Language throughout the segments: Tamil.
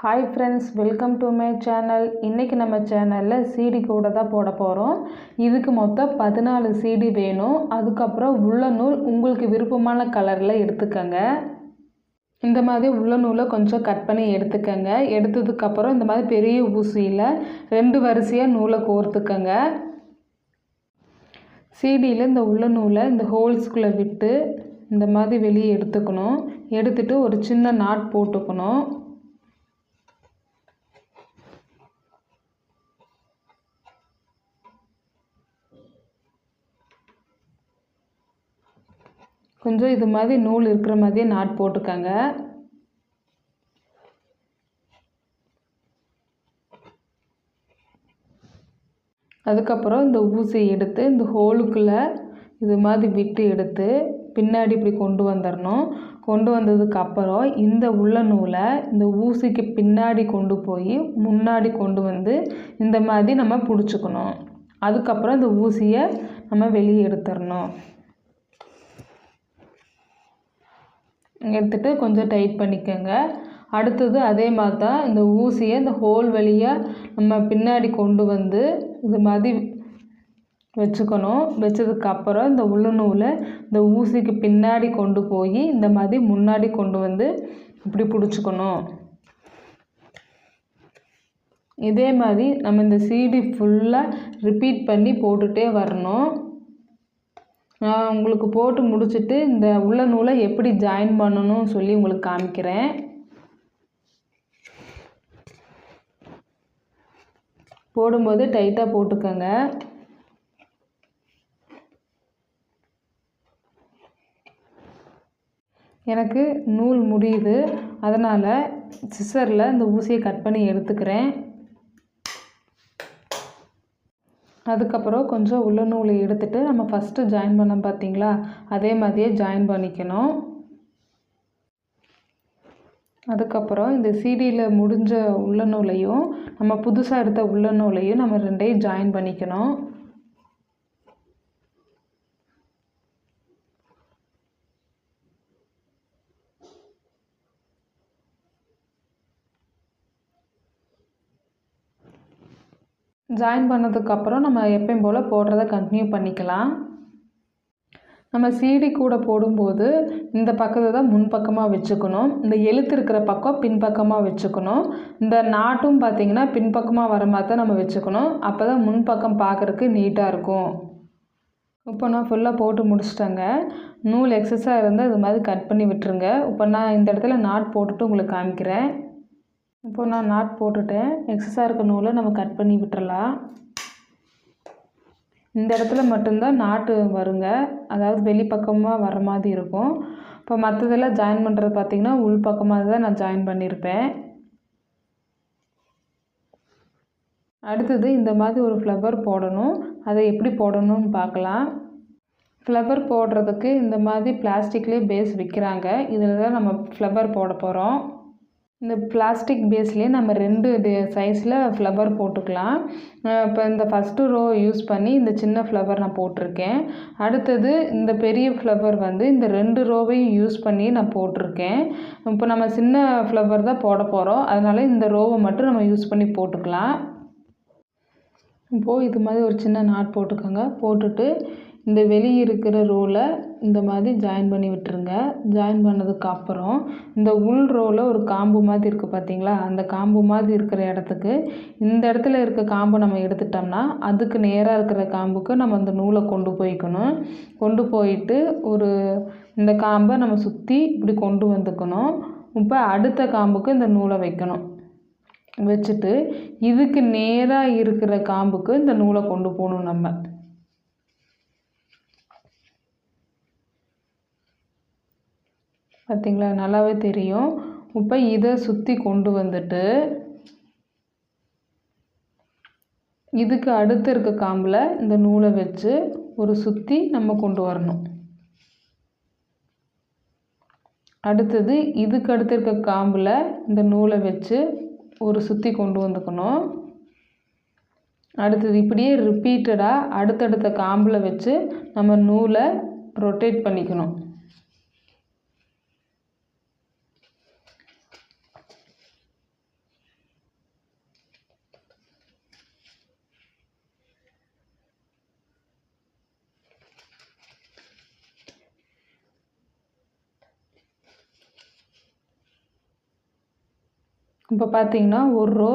Hi friends, welcome to my channel. இன்றைக்கி நம்ம சேனலில் சீடி கூட தான் போட போகிறோம். இதுக்கு மொத்தம் 14 சீடி வேணும். அதுக்கப்புறம் உள்ள நூல் உங்களுக்கு விருப்பமான கலரில் எடுத்துக்கங்க. இந்த மாதிரி உள்ள நூலை கொஞ்சம் கட் பண்ணி எடுத்துக்கங்க. எடுத்ததுக்கப்புறம் இந்த மாதிரி பெரிய ஊசியில் 2 வரிசையாக நூலை கோர்த்துக்கங்க. சீடியில் இந்த உள்ள நூலை இந்த ஹோல்ஸ்குள்ளே விட்டு இந்த மாதிரி வெளியே எடுத்துக்கணும். எடுத்துகிட்டு ஒரு சின்ன நாட் போட்டுக்கணும். கொஞ்சம் இது மாதிரி நூல் இருக்கிற மாதிரியே நாட் போட்டுக்கங்க. அதுக்கப்புறம் இந்த ஊசியை எடுத்து இந்த ஹோலுக்குள்ளே இது மாதிரி விட்டு எடுத்து பின்னாடி இப்படி கொண்டு வந்துடணும். கொண்டு வந்ததுக்கப்புறம் இந்த உள்ள நூலை இந்த ஊசிக்கு பின்னாடி கொண்டு போய் முன்னாடி கொண்டு வந்து இந்த மாதிரி நம்ம பிடிச்சிக்கணும். அதுக்கப்புறம் இந்த ஊசியை நம்ம வெளியே எடுத்துடணும். எடுத்துகிட்டு கொஞ்சம் டைட் பண்ணிக்கோங்க. அடுத்தது அதே மாதிரி தான் இந்த ஊசியை இந்த ஹோல் வழியாக நம்ம பின்னாடி கொண்டு வந்து இது மாதிரி வச்சுக்கணும். வச்சதுக்கப்புறம் இந்த உள்ள நூலை இந்த ஊசிக்கு பின்னாடி கொண்டு போய் இந்த மாதிரி முன்னாடி கொண்டு வந்து இப்படி பிடிச்சிக்கணும். இதே மாதிரி நம்ம இந்த சீடி ஃபுல்லாக ரிப்பீட் பண்ணி போட்டுகிட்டே வரணும். நான் உங்களுக்கு போட்டு முடிச்சுட்டு இந்த உள்ள நூலை எப்படி ஜாயின் பண்ணணும் சொல்லி உங்களுக்கு காமிக்கிறேன். போடும்போது டைட்டாக போட்டுக்கோங்க. எனக்கு நூல் முடியுது, அதனால் சிசரில் இந்த ஊசியை கட் பண்ணி எடுத்துக்கிறேன். அதுக்கப்புறம் கொஞ்சம் உள்ள நூலை எடுத்துகிட்டு நம்ம ஃபஸ்ட்டு ஜாயின் பண்ணோம் பார்த்தீங்களா, அதே மாதிரியே ஜாயின் பண்ணிக்கணும். அதுக்கப்புறம் இந்த சீடியில் முடிஞ்ச உள்ள நூலையும் நம்ம புதுசாக எடுத்த உள்ள நூலையும் நம்ம ரெண்டையும் ஜாயின் பண்ணிக்கணும். ஜாயின் பண்ணதுக்கப்புறம் நம்ம எப்பயும் போல் போடுறத கண்டினியூ பண்ணிக்கலாம். நம்ம சீடி கூட போடும்போது இந்த பக்கத்தை தான் முன்பக்கமாக வச்சுக்கணும். இந்த எழுத்து இருக்கிற பக்கம் பின்பக்கமாக வச்சுக்கணும். இந்த நாட்டும் பார்த்திங்கன்னா பின்பக்கமாக வர மாதிரி தான் நம்ம வச்சுக்கணும். அப்போ தான் முன்பக்கம் பார்க்குறதுக்கு நீட்டாக இருக்கும். இப்போ நான் ஃபுல்லாக போட்டு முடிச்சிட்டேங்க. நூல் எக்ஸஸாக இருந்தால் இது மாதிரி கட் பண்ணி விட்டுருங்க. இப்போ நான் இந்த இடத்துல நாட் போட்டுட்டு உங்களுக்கு காமிக்கிறேன். இப்போ நான் நாட் போட்டுட்டேன். எக்ஸஸாக இருக்க நூலை நம்ம கட் பண்ணி விட்டுறலாம். இந்த இடத்துல மட்டும்தான் நாட்டு வருங்க, அதாவது வெளிப்பக்கமாக வர மாதிரி இருக்கும். இப்போ மற்றதெல்லாம் ஜாயின் பண்ணுறது பார்த்திங்கன்னா உள் பக்கமாக தான் நான் ஜாயின் பண்ணியிருப்பேன். அடுத்தது இந்த மாதிரி ஒரு ஃப்ளவர் போடணும். அதை எப்படி போடணும்னு பார்க்கலாம். ஃப்ளவர் போடுறதுக்கு இந்த மாதிரி பிளாஸ்டிக்லேயே பேஸ் விற்கிறாங்க. இதில் தான் நம்ம ஃப்ளவர் போட போகிறோம். இந்த பிளாஸ்டிக் பேஸ்லேயே நம்ம 2 சைஸில் ஃப்ளவர் போட்டுக்கலாம். இப்போ இந்த ஃபஸ்ட்டு ரோ யூஸ் பண்ணி இந்த சின்ன ஃப்ளவர் நான் போட்டிருக்கேன். அடுத்தது இந்த பெரிய ஃப்ளவர் வந்து இந்த 2 ரோவையும் யூஸ் பண்ணி நான் போட்டிருக்கேன். இப்போ நம்ம சின்ன ஃப்ளவர் தான் போட போகிறோம், அதனால் இந்த ரோவை மட்டும் நம்ம யூஸ் பண்ணி போட்டுக்கலாம். இப்போது இது மாதிரி ஒரு சின்ன நாட் போட்டுக்கோங்க. போட்டுட்டு இந்த வெளியே இருக்கிற ரோவில் இந்த மாதிரி ஜாயின் பண்ணி விட்டுருங்க. ஜாயின் பண்ணதுக்கப்புறம் இந்த உள் ரோவில் ஒரு காம்பு மாதிரி இருக்குது பார்த்தீங்களா, அந்த காம்பு மாதிரி இருக்கிற இடத்துக்கு இந்த இடத்துல இருக்க காம்பை நம்ம எடுத்துட்டோம்னா அதுக்கு நேராக இருக்கிற காம்புக்கு நம்ம அந்த நூலை கொண்டு போய்க்கணும். கொண்டு போயிட்டு இந்த காம்பை நம்ம சுற்றி இப்படி கொண்டு வந்துக்கணும். இப்போ அடுத்த காம்புக்கு இந்த நூலை வைக்கணும். வச்சுட்டு இதுக்கு நேராக இருக்கிற காம்புக்கு இந்த நூலை கொண்டு போகணும். நம்ம பார்த்திங்களா, நல்லாவே தெரியும். இப்போ இதை சுற்றி கொண்டு வந்துட்டு இதுக்கு அடுத்து இருக்க காம்பில் இந்த நூலை வச்சு ஒரு சுற்றி நம்ம கொண்டு வரணும். அடுத்தது இதுக்கு அடுத்து இருக்க காம்பில் இந்த நூலை வச்சு ஒரு சுற்றி கொண்டு வந்துக்கணும். அடுத்தது இப்படியே ரிப்பீட்டடாக அடுத்தடுத்த காம்பில் வச்சு நம்ம நூலை ரொட்டேட் பண்ணிக்கணும். இப்போ பார்த்திங்கன்னா ஒரு ரோ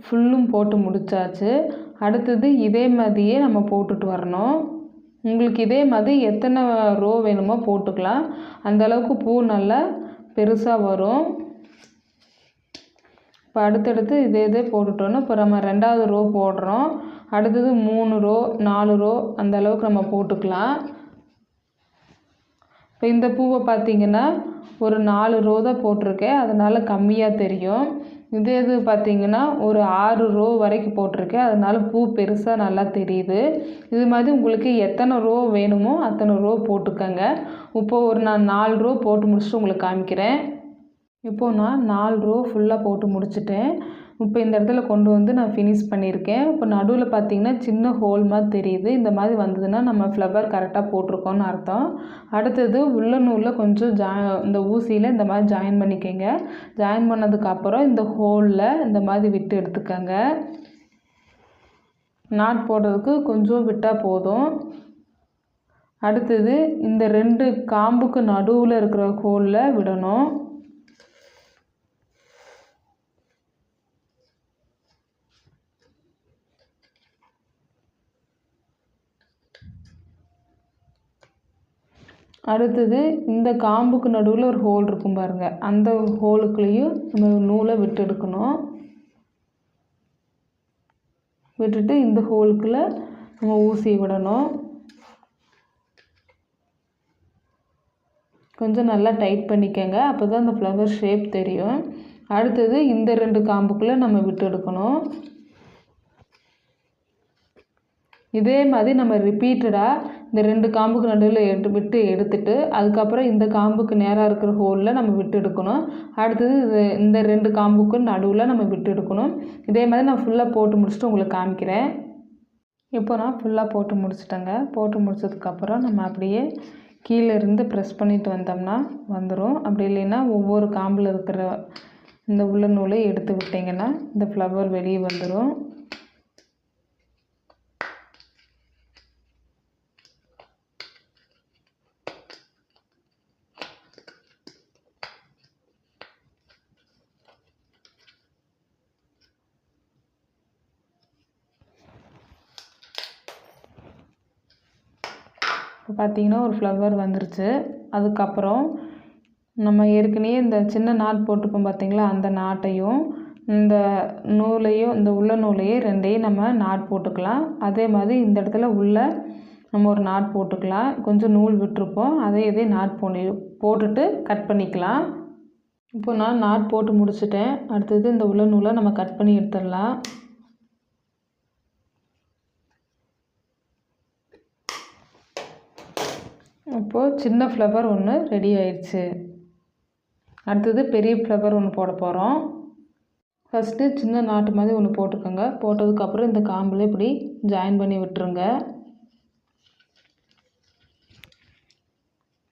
ஃபுல்லும் போட்டு முடித்தாச்சு. அடுத்தது இதே மாதிரியே நம்ம போட்டுட்டு வரணும். உங்களுக்கு இதே மாதிரி எத்தனை ரோ வேணுமோ போட்டுக்கலாம். அந்தளவுக்கு பூ நல்லா பெருசாக வரும். இப்போ அடுத்தடுத்து இதே போட்டுட்டோன்னா இப்போ நம்ம 2வது ரோ போடுறோம். அடுத்தது 3 ரோ 4 ரோ அந்த அளவுக்கு நம்ம போட்டுக்கலாம். இப்போ இந்த பூவை பார்த்திங்கன்னா ஒரு 4 ரோ தான் போட்டிருக்கேன், அதனால் கம்மியாக தெரியும். இது பார்த்திங்கன்னா ஒரு 6 ரோ வரைக்கும் போட்டிருக்கேன், அதனால் பூ பெருசாக நல்லா தெரியுது. இது மாதிரி உங்களுக்கு எத்தனை ரோ வேணுமோ அத்தனை ரோ போட்டுக்கோங்க. இப்போது நான் 4 ரோ போட்டு முடிச்சுட்டு உங்களுக்கு காமிக்கிறேன். இப்போது நான் 4 ரோ ஃபுல்லாக போட்டு முடிச்சிட்டேன். இப்போ இந்த இடத்துல கொண்டு வந்து நான் ஃபினிஷ் பண்ணியிருக்கேன். இப்போ நடுவில் பார்த்திங்கன்னா சின்ன ஹோல் மாதிரி தெரியுது. இந்த மாதிரி வந்ததுன்னா நம்ம ஃப்ளவர் கரெக்டாக போட்டிருக்கோன்னு அர்த்தம். அடுத்தது உள்ள நூலில் கொஞ்சம் இந்த ஊசியில் இந்த மாதிரி ஜாயின் பண்ணிக்கோங்க. ஜாயின் பண்ணதுக்கப்புறம் இந்த ஹோலில் இந்த மாதிரி விட்டு எடுத்துக்கோங்க. நாட் போடுறதுக்கு கொஞ்சம் விட்டால் போதும். அடுத்தது இந்த 2 காம்புக்கு நடுவில் இருக்கிற ஹோலில் விடணும். அடுத்தது இந்த காம்புக்கு நடுவில் ஒரு ஹோல் இருக்கும் பாருங்கள், அந்த ஹோலுக்குள்ளேயும் நம்ம நூலை விட்டு எடுக்கணும். விட்டுட்டு இந்த ஹோலுக்குள்ளே நம்ம ஊசி விடணும். கொஞ்சம் நல்லா டைட் பண்ணிக்கங்க, அப்போ தான் அந்த ஃப்ளவர் ஷேப் தெரியும். அடுத்தது இந்த 2 காம்புக்குள்ளே நம்ம விட்டு எடுக்கணும். இதே மாதிரி நம்ம ரிப்பீட்டடாக இந்த 2 காம்புக்கு நடுவில் விட்டு எடுத்துட்டு அதுக்கப்புறம் இந்த காம்புக்கு நேராக இருக்கிற ஹோலில் நம்ம விட்டு எடுக்கணும். அடுத்தது இந்த 2 காம்புக்கு நடுவில் நம்ம விட்டு எடுக்கணும். இதே மாதிரி நான் ஃபுல்லாக போட்டு முடிச்சுட்டு உங்களுக்கு காமிக்கிறேன். இப்போ நான் ஃபுல்லாக போட்டு முடிச்சிட்டேங்க. போட்டு முடிச்சதுக்கப்புறம் நம்ம அப்படியே கீழே இருந்து ப்ரெஸ் பண்ணிட்டு வந்தோம்னா வந்துடும். அப்படி இல்லைன்னா ஒவ்வொரு காம்பில் இருக்கிற இந்த உள்ள நூலை எடுத்து விட்டிங்கன்னா இந்த ஃப்ளவர் வெளியே வந்துடும். இப்போ பார்த்திங்கன்னா ஒரு ஃப்ளவர் வந்துருச்சு. அதுக்கப்புறம் நம்ம ஏற்கனவே இந்த சின்ன நாட் போட்டிருக்கோம் பார்த்திங்களா, அந்த நாட்டையும் இந்த நூலையும் இந்த உள்ள நூலையும் 2யும் நம்ம நாட் போட்டுக்கலாம். அதே மாதிரி இந்த இடத்துல உள்ள நம்ம ஒரு நாட் போட்டுக்கலாம். கொஞ்சம் நூல் விட்டுருப்போம், இதே நாட் போட்டுட்டு கட் பண்ணிக்கலாம். இப்போ நான் நாட் போட்டு முடிச்சிட்டேன். அடுத்தது இந்த உள்ள நூலை நம்ம கட் பண்ணி எடுத்துடலாம். இப்போது சின்ன ஃப்ளவர் ஒன்று ரெடி ஆயிடுச்சு. அடுத்தது பெரிய ஃப்ளவர் ஒன்று போட போகிறோம். ஃபஸ்ட்டு சின்ன நாட்டு மாதிரி ஒன்று போட்டுக்கோங்க. போட்டதுக்கப்புறம் இந்த காம்பில் இப்படி ஜாயின் பண்ணி விட்டுருங்க.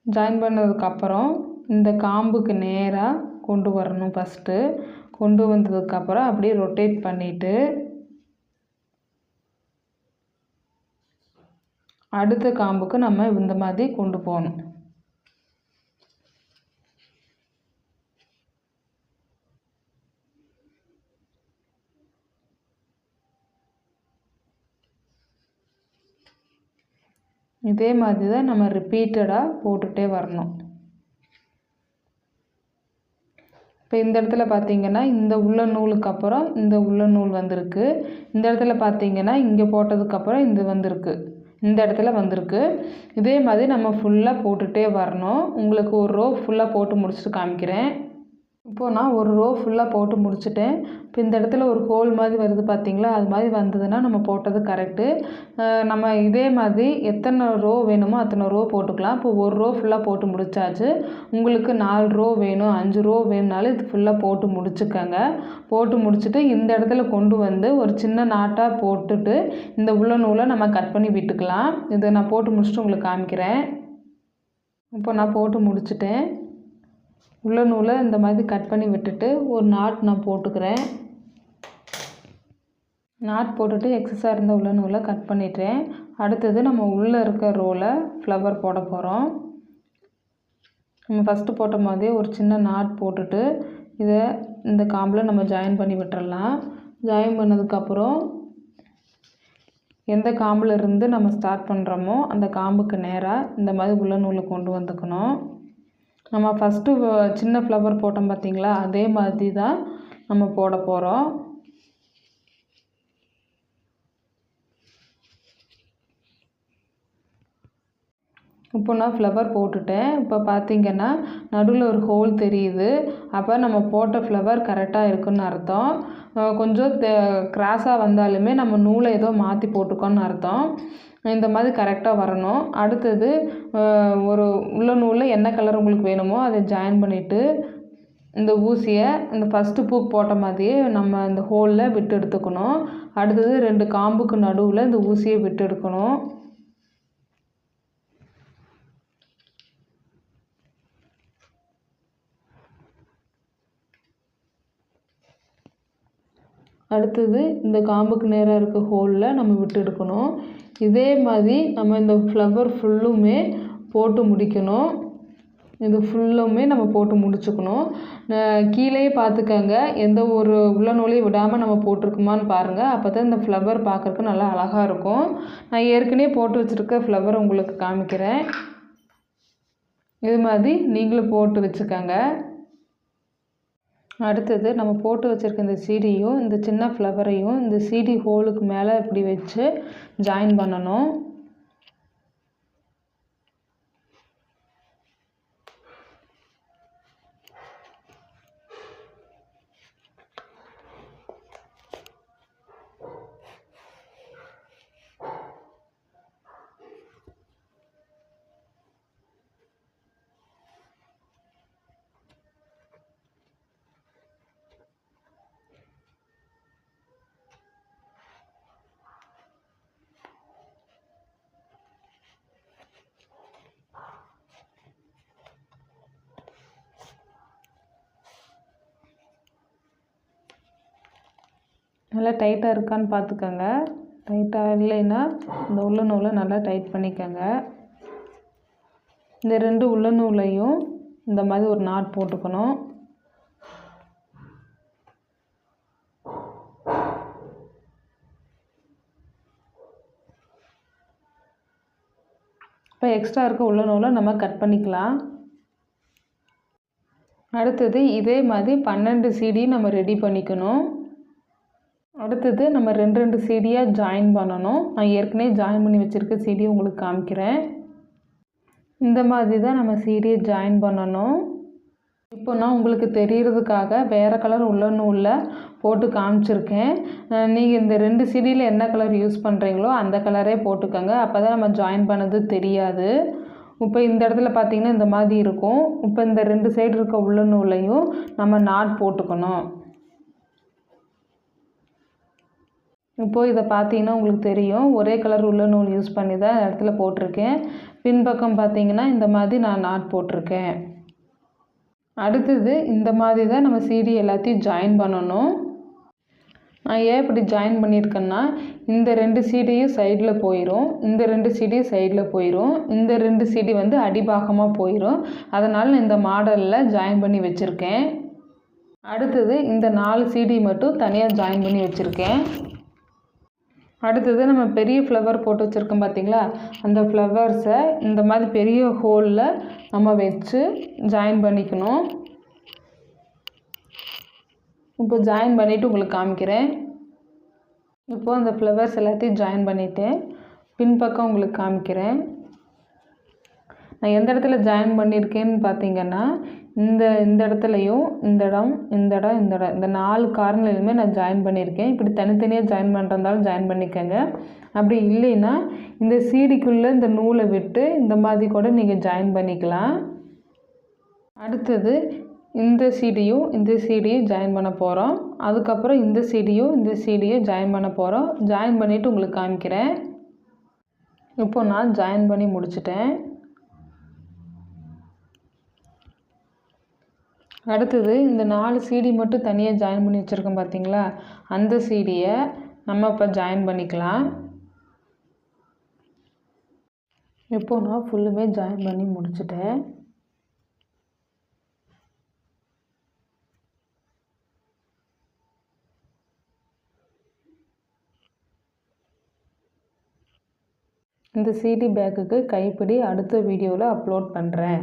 ஜாயின் பண்ணதுக்கப்புறம் இந்த காம்புக்கு நேராக கொண்டு வரணும். ஃபஸ்ட்டு கொண்டு வந்ததுக்கப்புறம் அப்படியே ரொட்டேட் பண்ணிவிட்டு அடுத்த காம்புக்கு நம்ம இந்த மாதிரி கொண்டு போகணும். இதே மாதிரி தான் நம்ம ரிப்பீட்டடாக போட்டுகிட்டே வரணும். இப்போ இந்த இடத்துல பார்த்திங்கன்னா இந்த உள்ள நூலுக்கு அப்புறம் இந்த உள்ள நூல் வந்திருக்கு. இந்த இடத்துல பார்த்திங்கன்னா இங்கே போட்டதுக்கப்புறம் இது வந்திருக்கு, இந்த இடத்துல வந்திருக்கு. இதே மாதிரி நம்ம ஃபுல்லாக போட்டுகிட்டே வரணும். உங்களுக்கு ஒரு ரோ ஃபுல்லாக போட்டு முடிச்சுட்டு காமிக்கிறேன். இப்போது நான் ஒரு ரோ ஃபுல்லாக போட்டு முடிச்சுட்டேன். இப்போ இந்த இடத்துல ஒரு ஹோல் மாதிரி வருது பார்த்திங்களா, அது மாதிரி வந்ததுன்னா நம்ம போட்டது கரெக்டு. நம்ம இதே மாதிரி எத்தனை ரோ வேணுமோ அத்தனை ரோ போட்டுக்கலாம். இப்போ ஒரு ரோ ஃபுல்லாக போட்டு முடிச்சாச்சு. உங்களுக்கு 4 ரோ வேணும் 5 ரோ வேணுனாலும் இது ஃபுல்லாக போட்டு முடிச்சுக்கோங்க. போட்டு முடிச்சுட்டு இந்த இடத்துல கொண்டு வந்து ஒரு சின்ன நாட்டாக போட்டுட்டு இந்த உள்ள நூலை நம்ம கட் பண்ணி விட்டுக்கலாம். இதை நான் போட்டு முடிச்சுட்டு உங்களுக்கு காமிக்கிறேன். இப்போ நான் போட்டு முடிச்சுட்டேன். உள்ள நூலை இந்த மாதிரி கட் பண்ணி விட்டுட்டு ஒரு நாட் நான் போட்டுக்கிறேன். நாட் போட்டுட்டு எக்ஸஸாக இருந்த உள்ள நூலை கட் பண்ணிட்டேன். அடுத்தது நம்ம உள்ளே இருக்க ரோவில் ஃப்ளவர் போட போகிறோம். நம்ம ஃபஸ்ட்டு போட்ட மாதிரியே ஒரு சின்ன நாட் போட்டுட்டு இதை இந்த காம்பில் நம்ம ஜாயின் பண்ணி விட்டுறலாம். ஜாயின் பண்ணதுக்கப்புறம் எந்த காம்பில் இருந்து நம்ம ஸ்டார்ட் பண்ணுறோமோ அந்த காம்புக்கு நேராக இந்த மாதிரி உள்ள நூலை கொண்டு வந்துக்கணும். நம்ம ஃபஸ்ட்டு சின்ன ஃப்ளவர் போட்டோம் பார்த்திங்களா, அதே மாதிரி தான் நம்ம போட போகிறோம். இப்போ நான் ஃப்ளவர் போட்டுட்டேன். இப்போ பார்த்திங்கன்னா நடுவில் ஒரு ஹோல் தெரியுது. அப்போ நம்ம போட்ட ஃப்ளவர் கரெக்டாக இருக்குன்னு அர்த்தம். கொஞ்சம் கிராஸாக வந்தாலுமே நம்ம நூலை ஏதோ மாற்றி போட்டுக்கோன்னு அர்த்தம். இந்த மாதிரி கரெக்டாக வரணும். அடுத்தது ஒரு உள்ள நூலில் என்ன கலர் உங்களுக்கு வேணுமோ அதை ஜாயின் பண்ணிவிட்டு இந்த ஊசியை இந்த ஃபஸ்ட்டு பூ போட்ட மாதிரியே நம்ம இந்த ஹோலில் விட்டு எடுத்துக்கணும். அடுத்தது 2 காம்புக்கு நடுவில் இந்த ஊசியை விட்டு எடுக்கணும். அடுத்தது இந்த காம்புக்கு நேராக இருக்க ஹோலில் நம்ம விட்டு எடுக்கணும். இதே மாதிரி நம்ம இந்த ஃப்ளவர் ஃபுல்லுமே போட்டு முடிக்கணும். இது ஃபுல்லுமே நம்ம போட்டு முடிச்சுக்கணும். கீழே பார்த்துக்கங்க, எந்த ஒரு உள்ள நூலையும் விடாமல் நம்ம போட்டிருக்குமான்னு பாருங்கள். அப்போ தான் இந்த ஃப்ளவர் பார்க்குறக்கு நல்லா அழகாக இருக்கும். நான் ஏற்கனவே போட்டு வச்சுருக்க ஃப்ளவர் உங்களுக்கு காமிக்கிறேன். இது மாதிரி நீங்களும் போட்டு வச்சுக்கோங்க. அடுத்தது நம்ம போட்டு வச்சுருக்க இந்த சீடியும் இந்த சின்ன ஃப்ளவரையும் இந்த சீடி ஹோலுக்கு மேலே இப்படி வச்சு ஜாயின் பண்ணணும். நல்லா டைட்டாக இருக்கான்னு பார்த்துக்கோங்க. டைட்டாக இல்லைன்னா இந்த உள்ள நூலை நல்லா டைட் பண்ணிக்கோங்க. இந்த 2 உள்ள நூலையும் இந்த மாதிரி ஒரு நாட் போட்டுக்கணும். இப்போ எக்ஸ்ட்ரா இருக்க உள்ள நூலை நம்ம கட் பண்ணிக்கலாம். அடுத்தது இதே மாதிரி 12 சீடி நம்ம ரெடி பண்ணிக்கணும். அடுத்தது நம்ம 2 சீடியாக ஜாயின் பண்ணணும். நான் ஏற்கனவே ஜாயின் பண்ணி வச்சுருக்க சீடியை உங்களுக்கு காமிக்கிறேன். இந்த மாதிரி தான் நம்ம சீடியை ஜாயின் பண்ணணும். இப்போ நான் உங்களுக்கு தெரியறதுக்காக வேறு கலர் உள்ள நூலில் போட்டு காமிச்சிருக்கேன். நீங்கள் இந்த 2 சீடியில் என்ன கலர் யூஸ் பண்ணுறீங்களோ அந்த கலரே போட்டுக்கோங்க. அப்போ தான் நம்ம ஜாயின் பண்ணது தெரியாது. இப்போ இந்த இடத்துல பார்த்திங்கன்னா இந்த மாதிரி இருக்கும். இப்போ இந்த 2 சைடு இருக்க உள்ள நூலையும் நம்ம நாட் போட்டுக்கணும். இப்போது இதை பார்த்தீங்கன்னா உங்களுக்கு தெரியும், ஒரே கலர் உள்ள நூல் யூஸ் பண்ணி தான் இடத்துல போட்டிருக்கேன். பின்பக்கம் பார்த்தீங்கன்னா இந்த மாதிரி நான் நாட் போட்டிருக்கேன். அடுத்தது இந்த மாதிரி தான் நம்ம சீடி எல்லாத்தையும் ஜாயின் பண்ணணும். நான் ஏன் இப்படி ஜாயின் பண்ணியிருக்கேன்னா, இந்த 2 சீடியும் சைடில் போயிடும், இந்த 2 சீடியும் சைடில் போயிடும், இந்த 2 சீடி வந்து அடிபாகமாக போயிடும். அதனால் நான் இந்த மாடலில் ஜாயின் பண்ணி வச்சுருக்கேன். அடுத்தது இந்த 4 சீடி மட்டும் தனியாக ஜாயின் பண்ணி வச்சுருக்கேன். அடுத்தது நம்ம பெரிய ஃப்ளவர் போட்டு வச்சுருக்கோம் பார்த்திங்களா, அந்த ஃப்ளவர்ஸை இந்த மாதிரி பெரிய ஹோலில் நம்ம வச்சு ஜாயின் பண்ணிக்கணும். இப்போ ஜாயின் பண்ணிவிட்டு உங்களுக்கு காமிக்கிறேன். இப்போது அந்த ஃப்ளவர்ஸ் எல்லாத்தையும் ஜாயின் பண்ணிவிட்டு பின்பக்கம் உங்களுக்கு காமிக்கிறேன். நான் எந்த இடத்துல ஜாயின் பண்ணியிருக்கேன்னு பார்த்தீங்கன்னா, இந்த இடத்துலையும் இந்த இடம் இந்த 4 கார்னர்லையுமே நான் ஜாயின் பண்ணியிருக்கேன். இப்படி தனித்தனியாக ஜாயின் பண்ணுறதாலும் ஜாயின் பண்ணிக்கோங்க. அப்படி இல்லைன்னா இந்த சீடிக்குள்ளே இந்த நூலை விட்டு இந்த மாதிரி கூட நீங்கள் ஜாயின் பண்ணிக்கலாம். அடுத்தது இந்த சீடியும் ஜாயின் பண்ண போகிறோம். அதுக்கப்புறம் இந்த சீடியும் ஜாயின் பண்ண போகிறோம். ஜாயின் பண்ணிவிட்டு உங்களுக்கு காமிக்கிறேன். இப்போ நான் ஜாயின் பண்ணி முடிச்சிட்டேன். அடுத்தது இந்த 4 சீடி மட்டும் தனியாக ஜாயின் பண்ணி வச்சுருக்கோம் பார்த்தீங்களா, அந்த சீடியை நம்ம இப்போ ஜாயின் பண்ணிக்கலாம். இப்போது நான் ஃபுல்லுமே ஜாயின் பண்ணி முடிச்சிட்டேன். இந்த சிடி பேக்குக்கு கைப்பிடி அடுத்த வீடியோவில் அப்லோட் பண்ணுறேன்.